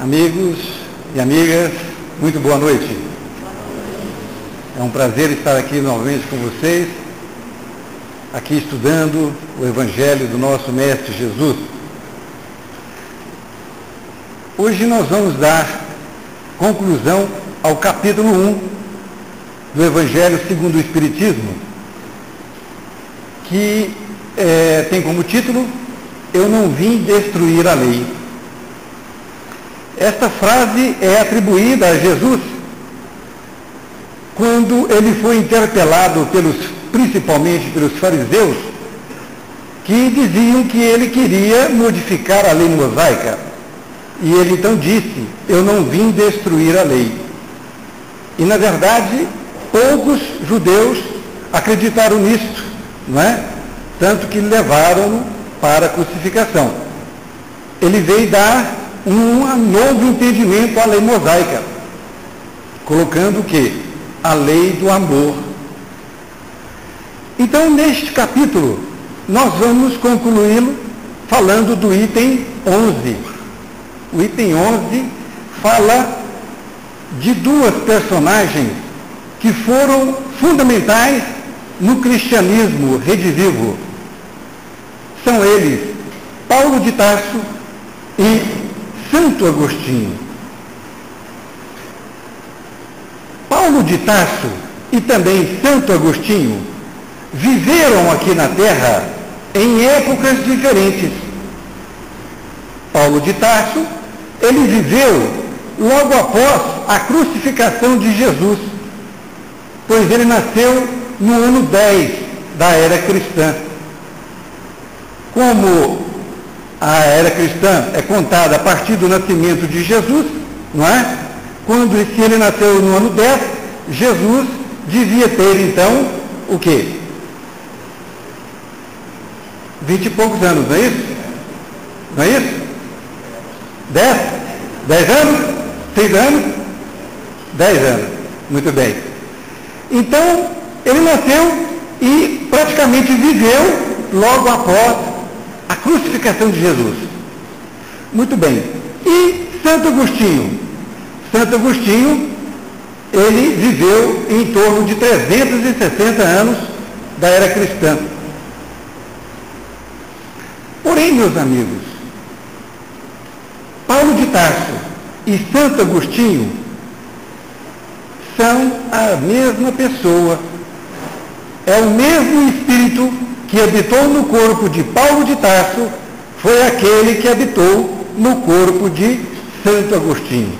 Amigos e amigas, muito boa noite. É um prazer estar aqui novamente com vocês, aqui estudando o Evangelho do nosso Mestre Jesus. Hoje nós vamos dar conclusão ao capítulo 1 do Evangelho segundo o Espiritismo, que tem como título: Eu não vim destruir a lei. Esta frase é atribuída a Jesus quando ele foi interpelado principalmente pelos fariseus, que diziam que ele queria modificar a lei mosaica. E ele então disse: eu não vim destruir a lei. E na verdade, poucos judeus acreditaram nisto, não é? Tanto que levaram-no para a crucificação. Ele veio dar um novo entendimento à lei mosaica, colocando o quê? A lei do amor. Então, neste capítulo, nós vamos concluí-lo falando do item 11. O item 11 fala de duas personagens que foram fundamentais no cristianismo redivivo. São eles Paulo de Tarso e Santo Agostinho. Paulo de Tarso e também Santo Agostinho viveram aqui na Terra em épocas diferentes. Paulo de Tarso, ele viveu logo após a crucificação de Jesus, pois ele nasceu no ano 10 da era cristã. Como a era cristã é contada a partir do nascimento de Jesus, não é? Se ele nasceu no ano 10, Jesus devia ter, então, o quê? 20 e poucos anos, não é isso? Não é isso? 10? 10 anos? 6 anos? 10 anos. Muito bem. Então, ele nasceu e praticamente viveu logo após a crucificação de Jesus. Muito bem. E Santo Agostinho? Santo Agostinho, ele viveu em torno de 360 anos da era cristã. Porém, meus amigos, Paulo de Tarso e Santo Agostinho são a mesma pessoa. É o mesmo espírito que habitou no corpo de Paulo de Tarso, foi aquele que habitou no corpo de Santo Agostinho.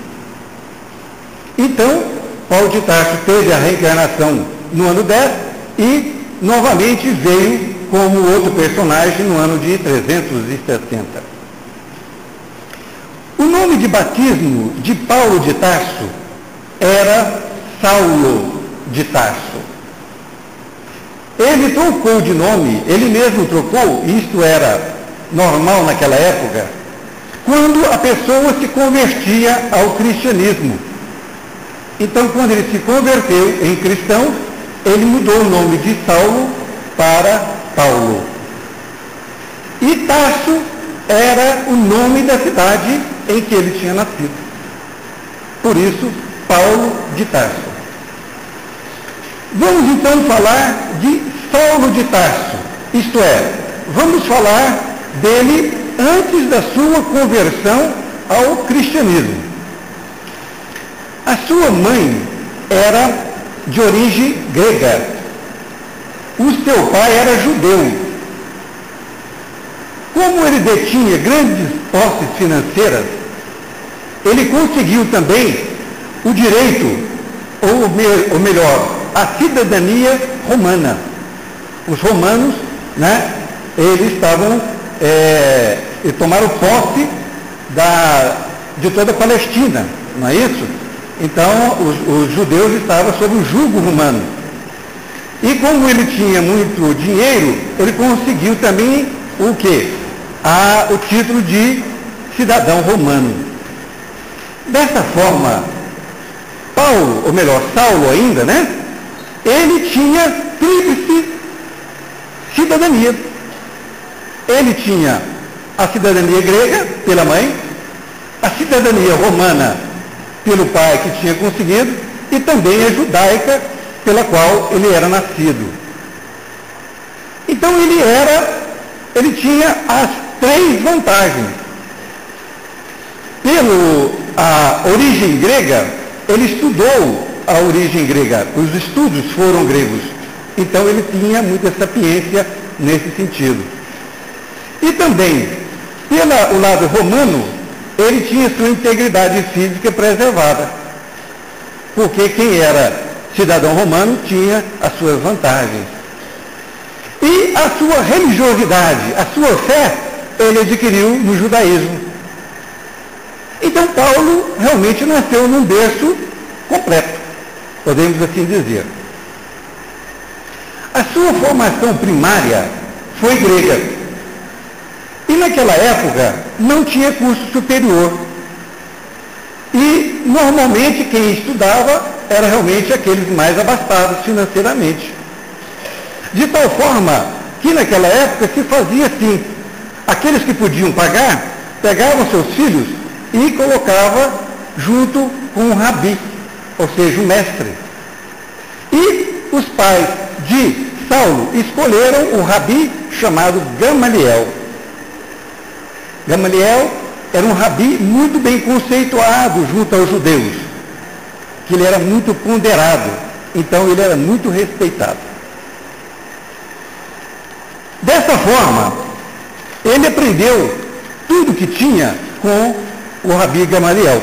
Então, Paulo de Tarso teve a reencarnação no ano 10 e novamente veio como outro personagem no ano de 360. O nome de batismo de Paulo de Tarso era Saulo de Tarso. Ele trocou de nome, ele mesmo trocou, isto era normal naquela época, quando a pessoa se convertia ao cristianismo. Então, quando ele se converteu em cristão, ele mudou o nome de Saulo para Paulo. E Tarso era o nome da cidade em que ele tinha nascido. Por isso, Paulo de Tarso. Vamos então falar de Saulo de Tarso, isto é, vamos falar dele antes da sua conversão ao cristianismo. A sua mãe era de origem grega, o seu pai era judeu. Como ele detinha grandes posses financeiras, ele conseguiu também o direito, ou melhor, a cidadania romana. Os romanos, né, eles tomaram posse de toda a Palestina, não é isso? Então, os judeus estavam sob o jugo romano. E como ele tinha muito dinheiro, ele conseguiu também o quê? O título de cidadão romano. Dessa forma, Saulo ainda, né? Ele tinha tríplice cidadania. Ele tinha a cidadania grega, pela mãe, a cidadania romana pelo pai que tinha conseguido e também a judaica pela qual ele era nascido. Então ele tinha as três vantagens. A origem grega, ele estudou a origem grega, os estudos foram gregos. Então ele tinha muita sapiência nesse sentido. E também, pelo lado romano, ele tinha sua integridade física preservada. Porque quem era cidadão romano tinha as suas vantagens. E a sua religiosidade, a sua fé, ele adquiriu no judaísmo. Então Paulo realmente nasceu num berço completo, podemos assim dizer. A sua formação primária foi grega. E naquela época não tinha curso superior. E normalmente quem estudava era realmente aqueles mais abastados financeiramente. De tal forma que naquela época se fazia assim. Aqueles que podiam pagar, pegavam seus filhos e colocava junto com o rabi, ou seja, o mestre. E os pais de Saulo escolheram o rabi chamado Gamaliel. Gamaliel era um rabi muito bem conceituado junto aos judeus, que ele era muito ponderado, então ele era muito respeitado. Dessa forma, ele aprendeu tudo que tinha com o rabi Gamaliel.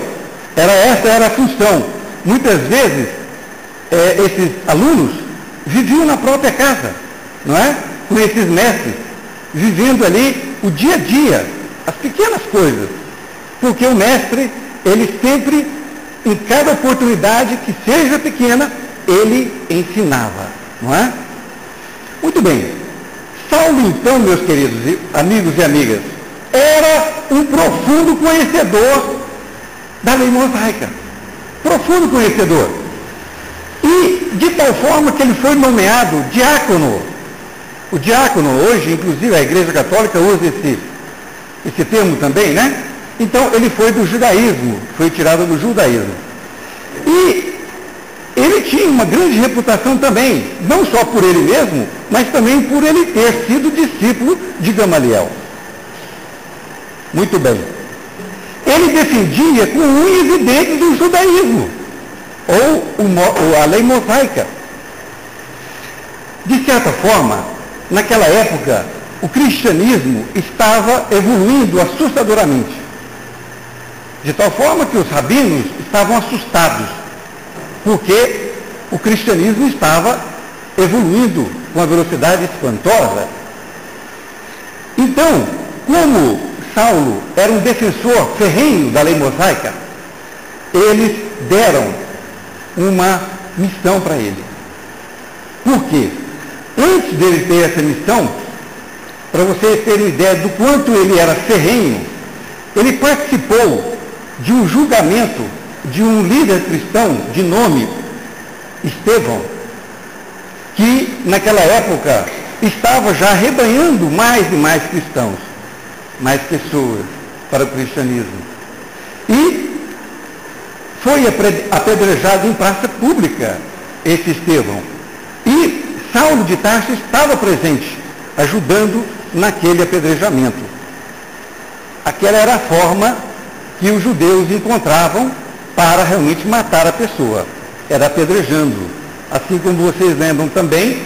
Essa era a função. Muitas vezes, esses alunos viviam na própria casa, não é? Com esses mestres, vivendo ali o dia a dia, as pequenas coisas. Porque o mestre, ele sempre, em cada oportunidade que seja pequena, ele ensinava, não é? Muito bem. Saulo, então, meus queridos amigos e amigas, era um profundo conhecedor da lei mosaica. Profundo conhecedor. E de tal forma que ele foi nomeado diácono. O diácono, hoje, inclusive, a Igreja Católica usa esse termo também, né? Então, ele foi do judaísmo, foi tirado do judaísmo. E ele tinha uma grande reputação também, não só por ele mesmo, mas também por ele ter sido discípulo de Gamaliel. Muito bem. Ele defendia com unhas e dentes o judaísmo, ou a lei mosaica. De certa forma, naquela época, o cristianismo estava evoluindo assustadoramente. De tal forma que os rabinos estavam assustados, porque o cristianismo estava evoluindo com uma velocidade espantosa. Então, como Saulo era um defensor ferrenho da lei mosaica, eles deram uma missão para ele. Por quê? Antes dele ter essa missão, para vocês terem ideia do quanto ele era ferrenho, ele participou de um julgamento de um líder cristão de nome Estevão, que naquela época estava já arrebanhando mais e mais cristãos, mais pessoas para o cristianismo. E foi apedrejado em praça pública esse Estevão. E Saulo de Tarso estava presente, ajudando naquele apedrejamento. Aquela era a forma que os judeus encontravam para realmente matar a pessoa. Era apedrejando. Assim como vocês lembram também,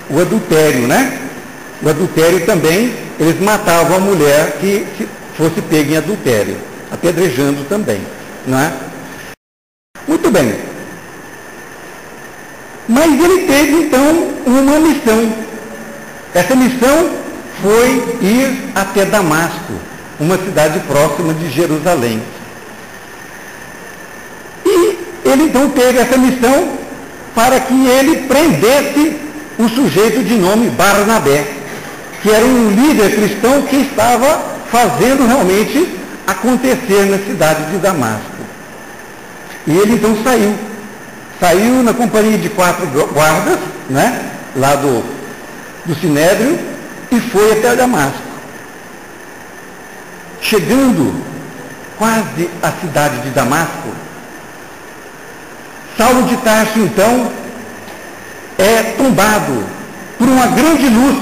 o adultério, né? O adultério também, eles matavam a mulher que fosse pega em adultério, apedrejando também, não é? Muito bem. Mas ele teve, então, uma missão. Essa missão foi ir até Damasco, uma cidade próxima de Jerusalém. E ele, então, teve essa missão para que ele prendesse um sujeito de nome Barnabé, que era um líder cristão que estava fazendo realmente acontecer na cidade de Damasco. E ele então saiu na companhia de 4 guardas, né, lá do Sinédrio, e foi até Damasco. Chegando quase à cidade de Damasco, Saulo de Tarso, então, é tombado por uma grande luz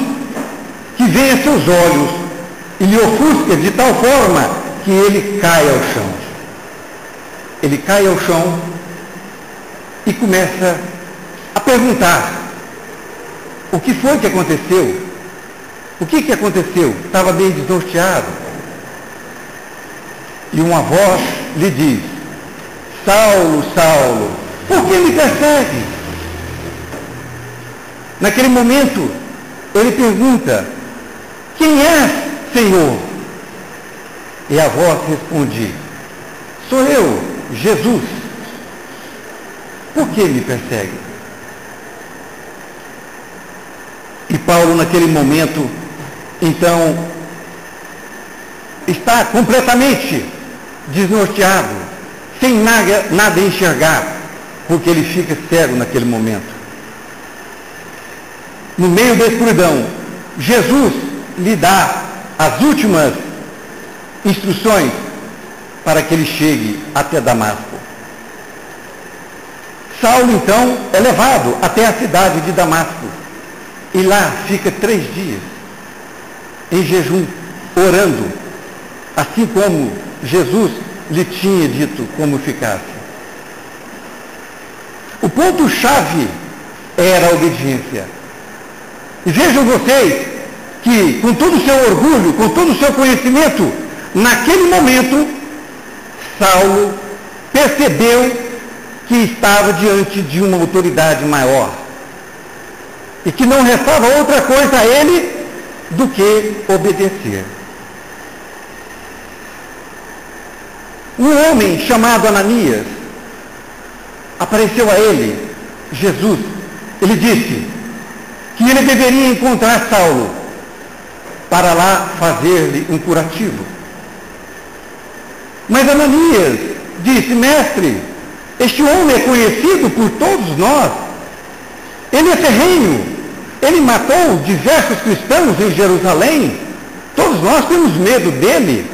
que vem a seus olhos e lhe ofusca de tal forma que ele cai ao chão. Ele cai ao chão e começa a perguntar: o que foi que aconteceu? O que aconteceu? Estava bem desnorteado. E uma voz lhe diz: Saulo, Saulo, por que me persegue? Naquele momento, ele pergunta: quem és, Senhor? E a voz responde: sou eu, Jesus. Por que me persegue? E Paulo, naquele momento, então, está completamente desnorteado, sem nada a enxergar, porque ele fica cego naquele momento. No meio da escuridão, Jesus lhe dá as últimas instruções para que ele chegue até Damasco. Saulo, então, é levado até a cidade de Damasco e lá fica 3 dias em jejum, orando, assim como Jesus lhe tinha dito como ficasse. O ponto-chave era a obediência. E vejam vocês que, com todo o seu orgulho, com todo o seu conhecimento, naquele momento, Saulo percebeu que estava diante de uma autoridade maior e que não restava outra coisa a ele do que obedecer. Um homem chamado Ananias apareceu a ele, Jesus. Ele disse que ele deveria encontrar Saulo para lá fazer-lhe um curativo. Mas Ananias disse: mestre, este homem é conhecido por todos nós. Ele é ferrenho. Ele matou diversos cristãos em Jerusalém. Todos nós temos medo dele.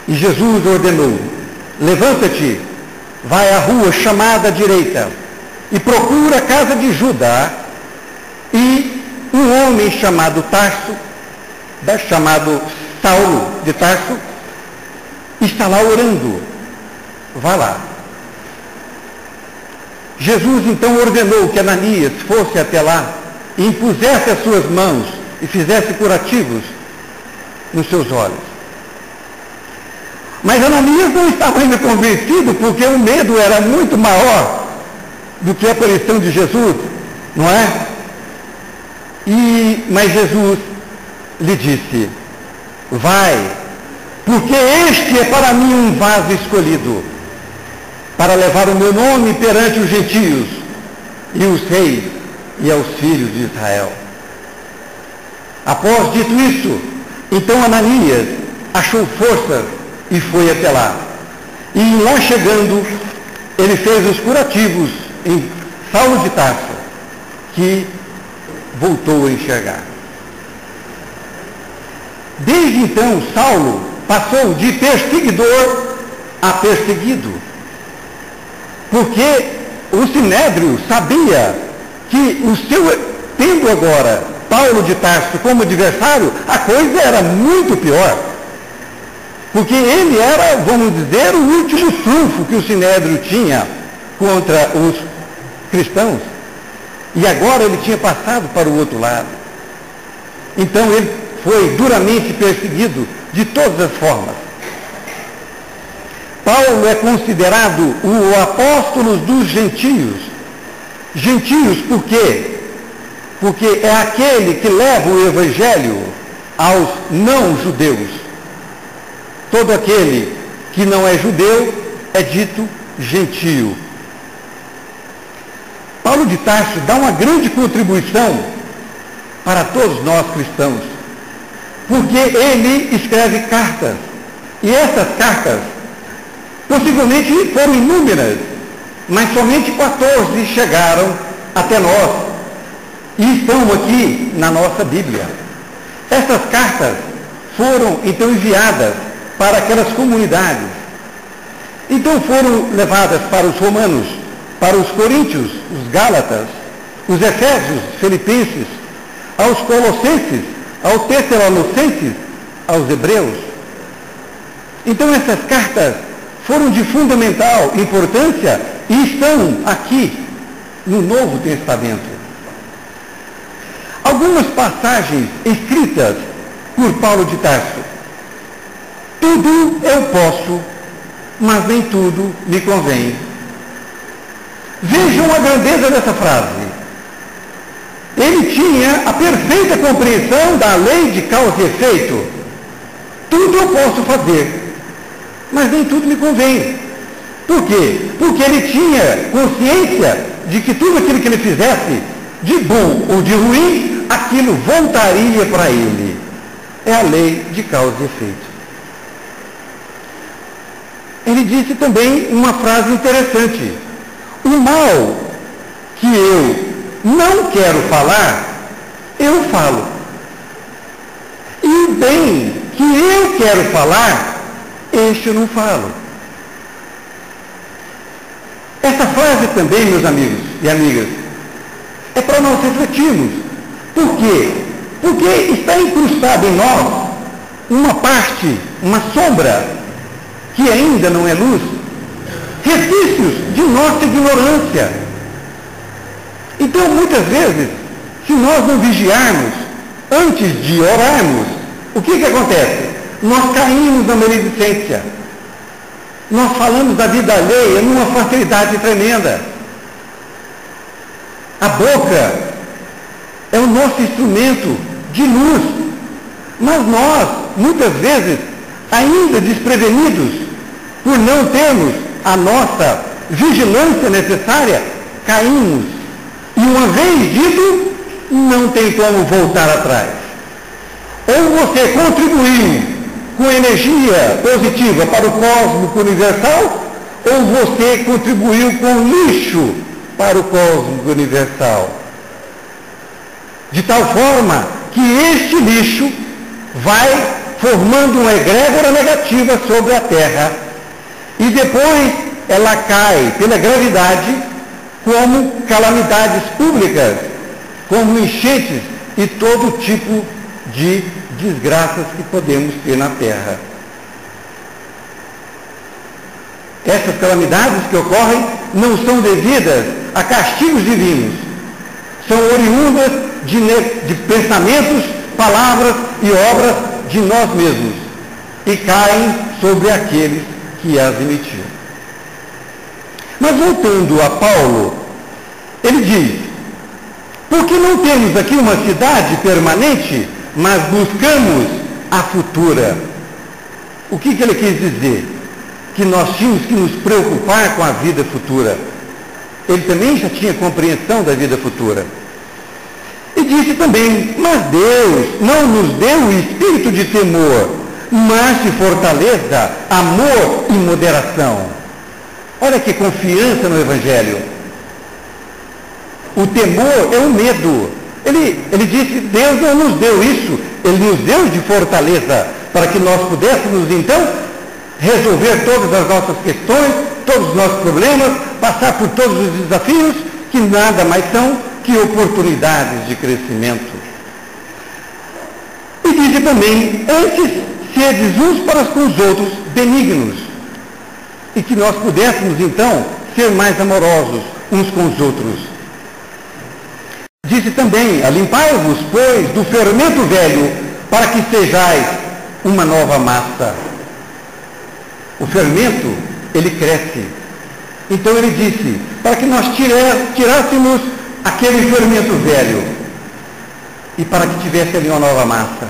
E Jesus ordenou: levanta-te, vai à rua chamada à direita e procura a casa de Judá, e um homem chamado Saulo de Tarso, está lá orando. Vá lá. Jesus então ordenou que Ananias fosse até lá e impusesse as suas mãos e fizesse curativos nos seus olhos. Mas Ananias não estava ainda convencido, porque o medo era muito maior do que a aparição de Jesus, não é? Mas Jesus lhe disse: vai, porque este é para mim um vaso escolhido, para levar o meu nome perante os gentios e os reis e aos filhos de Israel. Após dito isso, então Ananias achou forças e foi até lá. E lá chegando, ele fez os curativos em Saulo de Tarso, que voltou a enxergar. Desde então, Saulo passou de perseguidor a perseguido, porque o Sinédrio sabia que tendo agora Paulo de Tarso como adversário, a coisa era muito pior. Porque ele era, vamos dizer, o último trunfo que o Sinédrio tinha contra os cristãos. E agora ele tinha passado para o outro lado. Então ele foi duramente perseguido de todas as formas. Paulo é considerado o apóstolo dos gentios. Gentios por quê? Porque é aquele que leva o evangelho aos não-judeus. Todo aquele que não é judeu é dito gentio. Paulo de Tarso dá uma grande contribuição para todos nós cristãos, porque ele escreve cartas, e essas cartas possivelmente foram inúmeras, mas somente 14 chegaram até nós e estão aqui na nossa Bíblia. Essas cartas foram então enviadas para aquelas comunidades. Então foram levadas para os romanos, para os coríntios, os gálatas, os efésios, filipenses, aos colossenses, aos tessalonicenses, aos hebreus. Então essas cartas foram de fundamental importância e estão aqui no Novo Testamento. Algumas passagens escritas por Paulo de Tarso. Tudo eu posso, mas nem tudo me convém. Vejam a grandeza dessa frase. Ele tinha a perfeita compreensão da lei de causa e efeito. Tudo eu posso fazer, mas nem tudo me convém. Por quê? Porque ele tinha consciência de que tudo aquilo que ele fizesse, de bom ou de ruim, aquilo voltaria para ele. É a lei de causa e efeito. Ele disse também uma frase interessante. O mal que eu não quero falar, eu falo. E o bem que eu quero falar, este eu não falo. Essa frase também, meus amigos e amigas, é para nós refletirmos. Por quê? Porque está incrustada em nós uma parte, uma sombra, que ainda não é luz, resquícios de nossa ignorância. Então, muitas vezes, se nós não vigiarmos antes de orarmos, o que acontece? Nós caímos na maledicência. Nós falamos da vida alheia numa facilidade tremenda. A boca é o nosso instrumento de luz, mas nós, muitas vezes, ainda desprevenidos, por não termos a nossa vigilância necessária, caímos. E uma vez dito, não tem como voltar atrás. Ou você contribuiu com energia positiva para o cosmos universal, ou você contribuiu com lixo para o cosmos universal. De tal forma que este lixo vai formando uma egrégora negativa sobre a Terra. E depois ela cai pela gravidade como calamidades públicas, como enchentes e todo tipo de desgraças que podemos ter na Terra. Essas calamidades que ocorrem não são devidas a castigos divinos, são oriundas de pensamentos, palavras e obras de nós mesmos e caem sobre aqueles que as emitiram. Mas voltando a Paulo, ele diz: porque não temos aqui uma cidade permanente, mas buscamos a futura. O que ele quis dizer? Que nós tínhamos que nos preocupar com a vida futura. Ele também já tinha compreensão da vida futura. E disse também: mas Deus não nos deu o espírito de temor, mas de fortaleza, amor e moderação. Olha que confiança no Evangelho. O temor é o medo. Ele disse: Deus não nos deu isso, Ele nos deu de fortaleza, para que nós pudéssemos então resolver todas as nossas questões, todos os nossos problemas, passar por todos os desafios, que nada mais são que oportunidades de crescimento. E disse também: antes sedes uns para com os outros benignos, e que nós pudéssemos então ser mais amorosos uns com os outros. Disse também: alimpai-vos, pois, do fermento velho, para que sejais uma nova massa. O fermento, ele cresce. Então ele disse, para que nós tirássemos aquele fermento velho, e para que tivesse ali uma nova massa.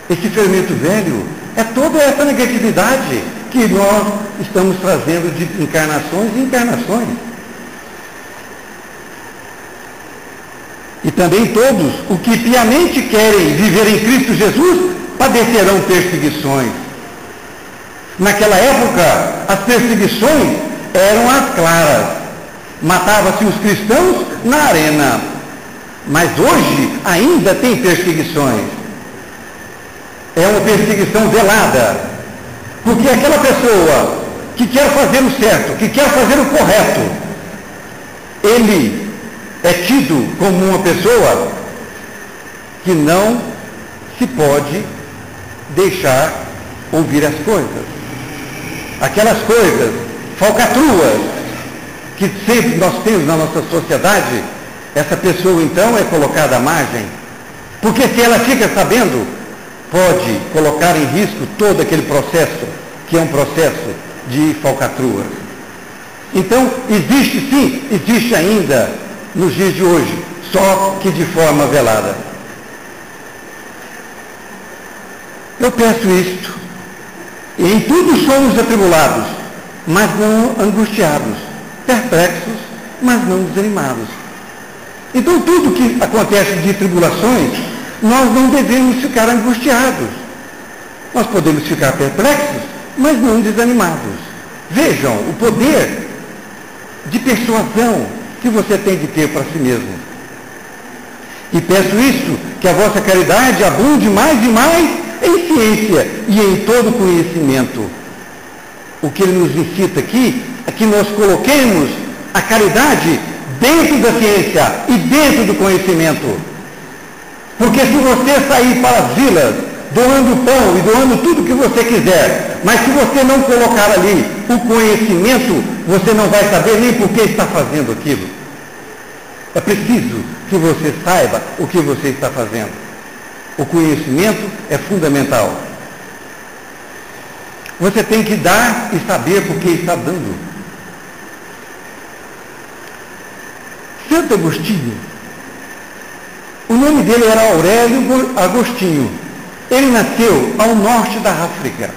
Esse fermento velho é toda essa negatividade que nós estamos trazendo de encarnações e encarnações. E também todos os que piamente querem viver em Cristo Jesus padecerão perseguições. Naquela época, as perseguições eram as claras. Matava-se os cristãos na arena. Mas hoje ainda tem perseguições. É uma perseguição velada. Porque aquela pessoa que quer fazer o certo, que quer fazer o correto, ele é tido como uma pessoa que não se pode deixar ouvir as coisas. Aquelas coisas falcatruas que sempre nós temos na nossa sociedade, essa pessoa então é colocada à margem. Porque se ela fica sabendo, pode colocar em risco todo aquele processo, que é um processo de falcatrua. Então, existe sim, existe ainda nos dias de hoje, só que de forma velada. Eu peço isto, e em tudo somos atribulados, mas não angustiados, perplexos, mas não desanimados. Então, tudo que acontece de tribulações, nós não devemos ficar angustiados. Nós podemos ficar perplexos, mas não desanimados. Vejam o poder de persuasão que você tem de ter para si mesmo. E peço isso, que a vossa caridade abunde mais e mais em ciência e em todo conhecimento. O que ele nos incita aqui é que nós coloquemos a caridade dentro da ciência e dentro do conhecimento. Porque se você sair para as vilas doando pão e doando tudo que você quiser, mas se você não colocar ali o conhecimento, você não vai saber nem por que está fazendo aquilo. É preciso que você saiba o que você está fazendo. O conhecimento é fundamental. Você tem que dar e saber por que está dando. Santo Agostinho, o nome dele era Aurélio Agostinho. Ele nasceu ao norte da África.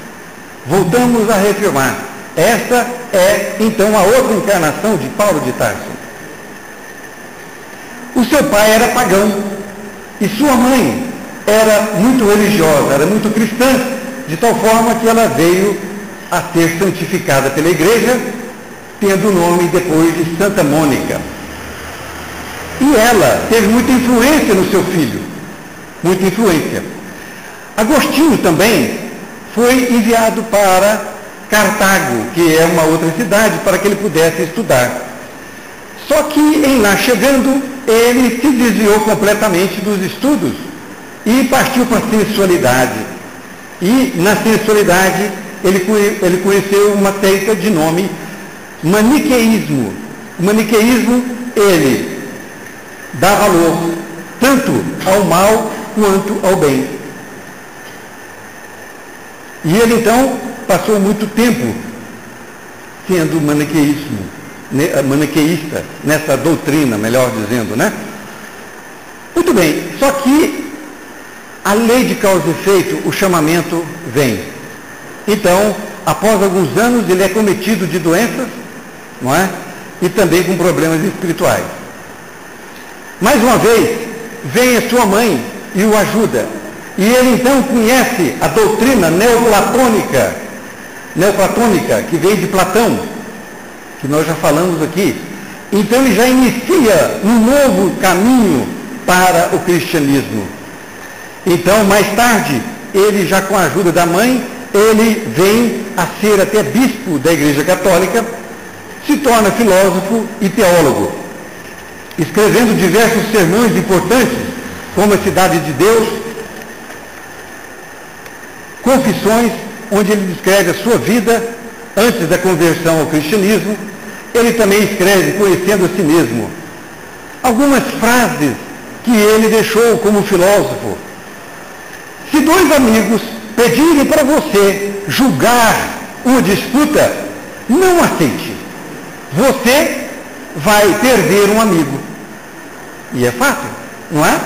Voltamos a reafirmar. Esta é, então, a outra encarnação de Paulo de Tarso. O seu pai era pagão e sua mãe era muito religiosa, era muito cristã, de tal forma que ela veio a ser santificada pela igreja, tendo o nome depois de Santa Mônica. E ela teve muita influência no seu filho, muita influência. Agostinho também foi enviado para Cartago, que é uma outra cidade, para que ele pudesse estudar. Só que, em lá chegando, ele se desviou completamente dos estudos e partiu para a sensualidade. E, na sensualidade, ele conheceu uma seita de nome maniqueísmo. O maniqueísmo, ele dá valor tanto ao mal quanto ao bem. E ele, então, passou muito tempo sendo maniqueísta, nessa doutrina, melhor dizendo, né? Muito bem, só que a lei de causa e efeito, o chamamento vem. Então, após alguns anos, ele é cometido de doenças, não é? E também com problemas espirituais. Mais uma vez, vem a sua mãe e o ajuda. E ele então conhece a doutrina neoplatônica, que vem de Platão, que nós já falamos aqui. Então ele já inicia um novo caminho para o cristianismo. Então, mais tarde, ele já com a ajuda da mãe, ele vem a ser até bispo da Igreja Católica, se torna filósofo e teólogo, escrevendo diversos sermões importantes, como a Cidade de Deus, Confissões, onde ele descreve a sua vida antes da conversão ao cristianismo. Ele também escreve Conhecendo a Si Mesmo. Algumas frases que ele deixou como filósofo. Se dois amigos pedirem para você julgar uma disputa, não aceite. Você vai perder um amigo. E é fato, não é?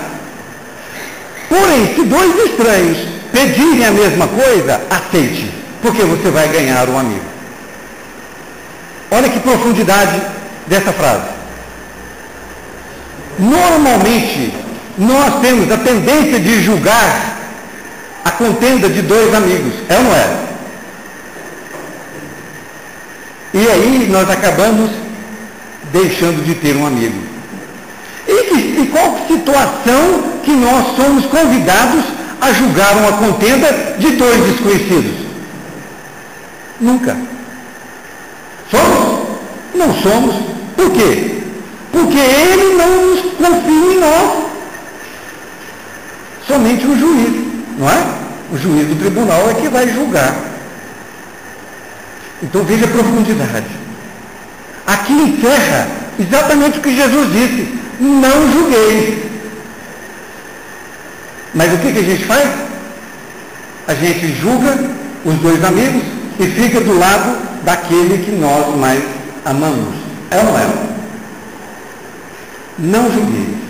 Porém, se dois estranhos pedirem a mesma coisa, aceite, porque você vai ganhar um amigo. Olha que profundidade dessa frase. Normalmente, nós temos a tendência de julgar a contenda de dois amigos, é ou não é? E aí nós acabamos deixando de ter um amigo. E qual situação que nós somos convidados a julgar uma contenda de dois desconhecidos? Nunca. Somos? Não somos. Por quê? Porque ele não nos confia em nós. Somente o juiz, não é? O juiz do tribunal é que vai julgar. Então veja a profundidade. Aqui encerra exatamente o que Jesus disse: não julgueis. Mas o que a gente faz? A gente julga os dois amigos e fica do lado daquele que nós mais amamos. É ou não é? Não julgueis.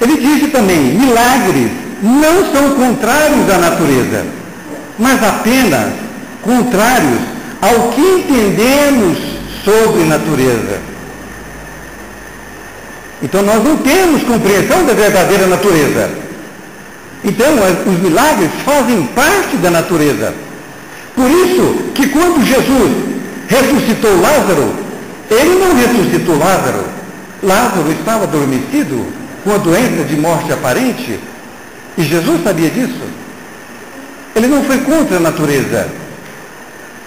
Ele disse também: milagres não são contrários à natureza, mas apenas contrários ao que entendemos sobre natureza. Então nós não temos compreensão da verdadeira natureza. Então os milagres fazem parte da natureza. Por isso que quando Jesus ressuscitou Lázaro, ele não ressuscitou Lázaro. Lázaro estava adormecido com a doença de morte aparente, e Jesus sabia disso. Ele não foi contra a natureza.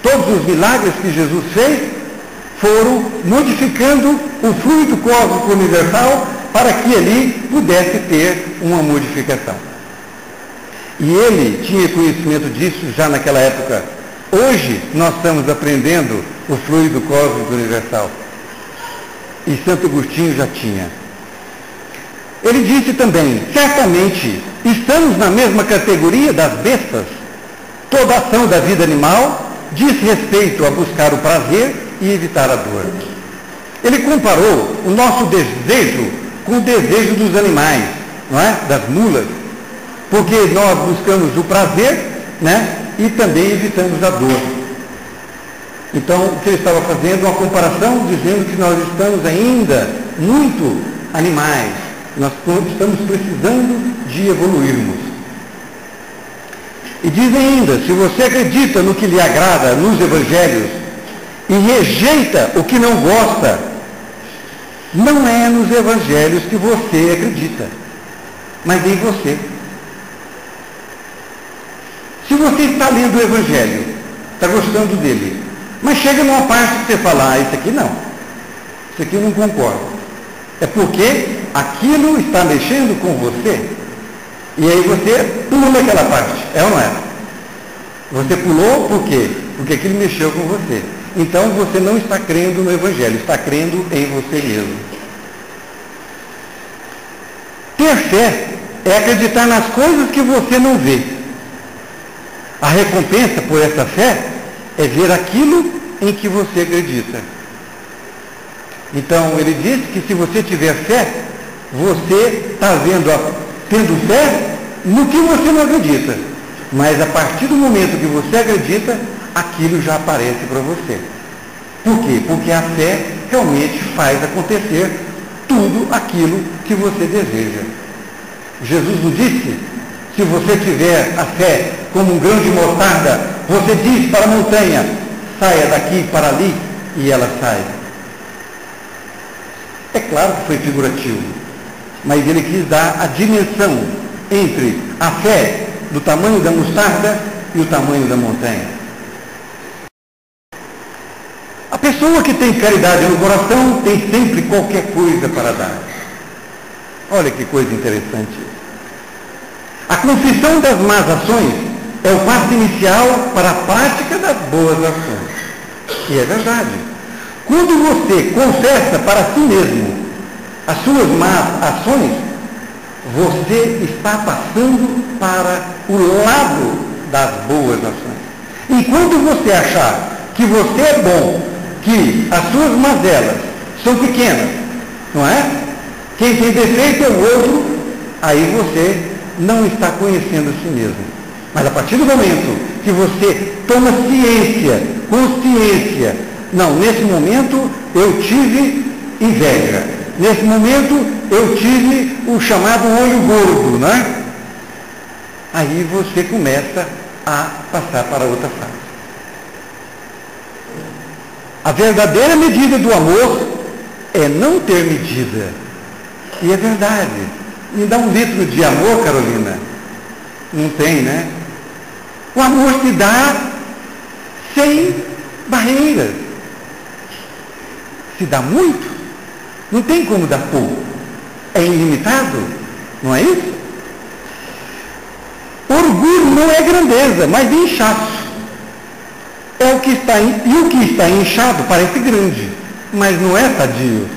Todos os milagres que Jesus fez foram modificando o fluido cósmico universal para que ele pudesse ter uma modificação. E ele tinha conhecimento disso já naquela época. Hoje nós estamos aprendendo o fluido cósmico universal. E Santo Agostinho já tinha. Ele disse também: certamente estamos na mesma categoria das bestas. Toda ação da vida animal diz respeito a buscar o prazer e evitar a dor. Ele comparou o nosso desejo com o desejo dos animais, não é? Das mulas, porque nós buscamos o prazer, né? E também evitamos a dor. Então, o que ele estava fazendo? Uma comparação, dizendo que nós estamos ainda muito animais, nós estamos precisando de evoluirmos. E diz ainda: se você acredita no que lhe agrada nos evangelhos e rejeita o que não gosta, não é nos evangelhos que você acredita, mas em você. Se você está lendo o evangelho, está gostando dele, mas chega numa parte que você fala: isso aqui não, isso aqui eu não concordo, é porque aquilo está mexendo com você. E aí você pula aquela parte, é ou não é? Você pulou por quê? Porque aquilo mexeu com você. Então você não está crendo no Evangelho, está crendo em você mesmo. Ter fé é acreditar nas coisas que você não vê. A recompensa por essa fé é ver aquilo em que você acredita. Então ele disse que se você tiver fé, você está tendo fé no que você não acredita. Mas a partir do momento que você acredita, aquilo já aparece para você. Por quê? Porque a fé realmente faz acontecer tudo aquilo que você deseja. Jesus nos disse: se você tiver a fé como um grão de mostarda, você diz para a montanha: saia daqui para ali, e ela sai. É claro que foi figurativo, mas ele quis dar a dimensão entre a fé do tamanho da mostarda e o tamanho da montanha. A pessoa que tem caridade no coração tem sempre qualquer coisa para dar. Olha que coisa interessante. A confissão das más ações é o passo inicial para a prática das boas ações. E é verdade. Quando você confessa para si mesmo as suas más ações, você está passando para o lado das boas ações. Enquanto você achar que você é bom, que as suas mazelas são pequenas, não é? Quem tem defeito é o outro, aí você não está conhecendo a si mesmo. Mas a partir do momento que você toma ciência, consciência, não, nesse momento eu tive inveja, nesse momento eu tive o chamado olho gordo, né? Aí você começa a passar para outra fase. A verdadeira medida do amor é não ter medida. E é verdade. Me dá 1 litro de amor, Carolina? Não tem, né? O amor se dá sem barreiras. Se dá muito, não tem como dar pouco. É ilimitado, não é isso? Orgulho não é grandeza, mas inchaço. É o que está e o que está inchado parece grande, mas não é sadio.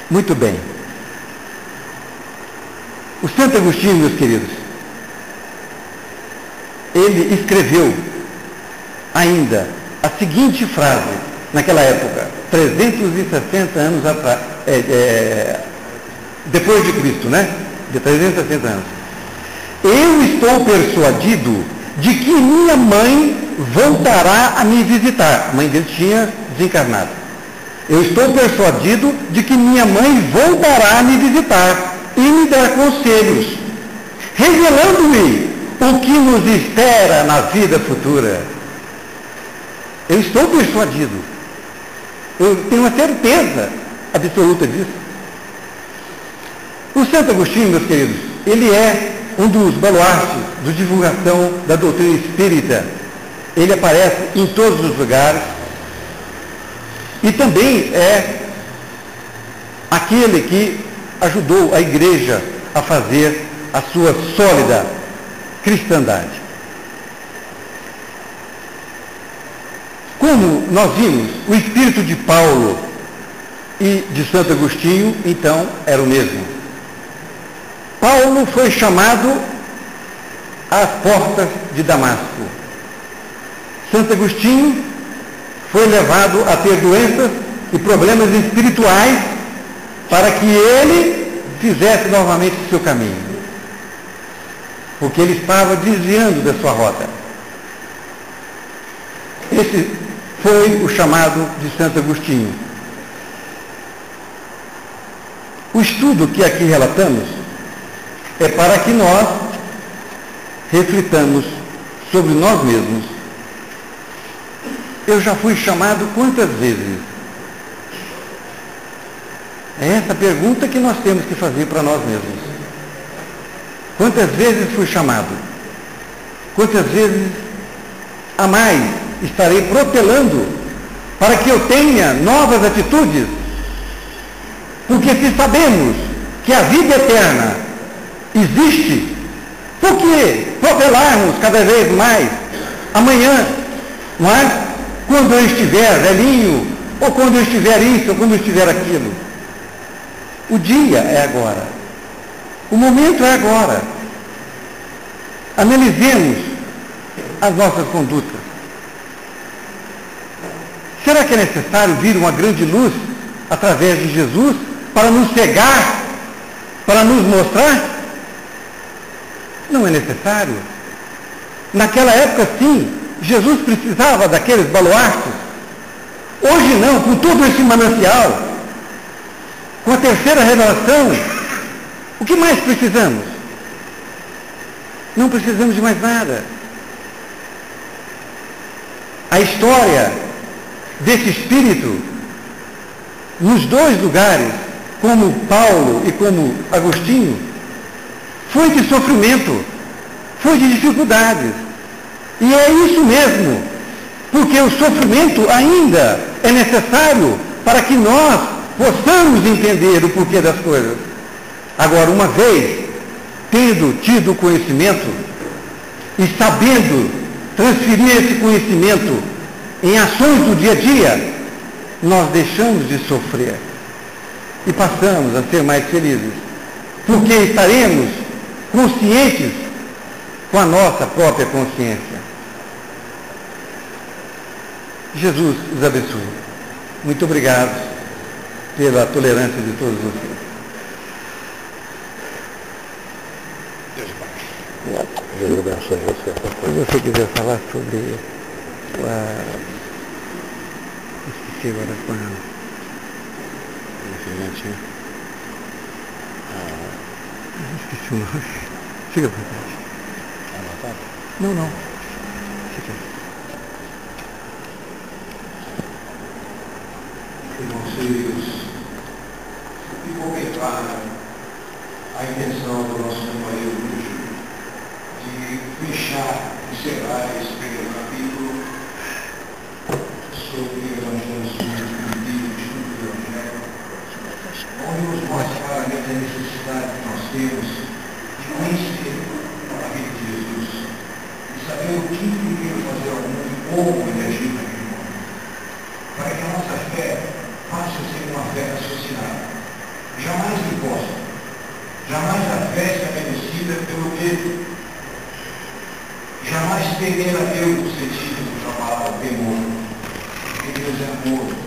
Muito bem. O Santo Agostinho, meus queridos, ele escreveu ainda a seguinte frase, naquela época, 360 anos atrás, depois de Cristo, né? De 360 anos. Eu estou persuadido de que minha mãe voltará a me visitar. A mãe dele tinha desencarnado. Eu estou persuadido de que minha mãe voltará a me visitar e me dar conselhos, revelando-me o que nos espera na vida futura. Eu estou persuadido. Eu tenho uma certeza absoluta disso. O Santo Agostinho, meus queridos, ele é um dos baluartes de divulgação da doutrina espírita. Ele aparece em todos os lugares e também é aquele que ajudou a igreja a fazer a sua sólida cristandade. Como nós vimos, o espírito de Paulo e de Santo Agostinho, então, era o mesmo. Paulo foi chamado às portas de Damasco. Santo Agostinho foi levado a ter doenças e problemas espirituais para que ele fizesse novamente o seu caminho. Porque ele estava desviando da sua rota. Esse foi o chamado de Santo Agostinho. O estudo que aqui relatamos é para que nós reflitamos sobre nós mesmos. Eu já fui chamado quantas vezes? É essa pergunta que nós temos que fazer para nós mesmos. Quantas vezes fui chamado? Quantas vezes a mais estarei protelando para que eu tenha novas atitudes? Porque se sabemos que a vida eterna existe, por que protelarmos cada vez mais amanhã, não é? Quando eu estiver velhinho, ou quando eu estiver isso, ou quando eu estiver aquilo. O dia é agora. O momento é agora. Analisemos as nossas condutas. Será que é necessário vir uma grande luz através de Jesus para nos cegar, para nos mostrar? Não é necessário. Naquela época, sim, Jesus precisava daqueles baluartes. Hoje não, com todo esse manancial, com a terceira revelação, o que mais precisamos? Não precisamos de mais nada. A história desse espírito, nos dois lugares, como Paulo e como Agostinho, foi de sofrimento, foi de dificuldades. E é isso mesmo, porque o sofrimento ainda é necessário para que nós possamos entender o porquê das coisas. Agora, uma vez tendo tido conhecimento e sabendo transferir esse conhecimento em ações do dia a dia, nós deixamos de sofrer e passamos a ser mais felizes, porque estaremos conscientes com a nossa própria consciência. Jesus os abençoe. Muito obrigado pela tolerância de todos vocês. Deus abençoe você. Se você quiser falar sobre esqueci agora com ela. Esqueci o nome. Fica à vontade. Não, não. Fica. Irmãos queridos, ficou bem clara a intenção do nosso companheiro Lúcio de fechar encerrar esse primeiro capítulo sobre o Evangelho Espírito de Estudo do Evangelho, onde nos mostra claramente a necessidade que nós temos de conhecer a vida de Jesus, de saber o que ele veio fazer ao mundo e como ele agiu naquele momento, para que a nossa fé passe a ser uma fé raciocinada, jamais imposta, jamais a fé estabelecida pelo medo, jamais temer a Deus no sentido da palavra temor, porque Deus é amor.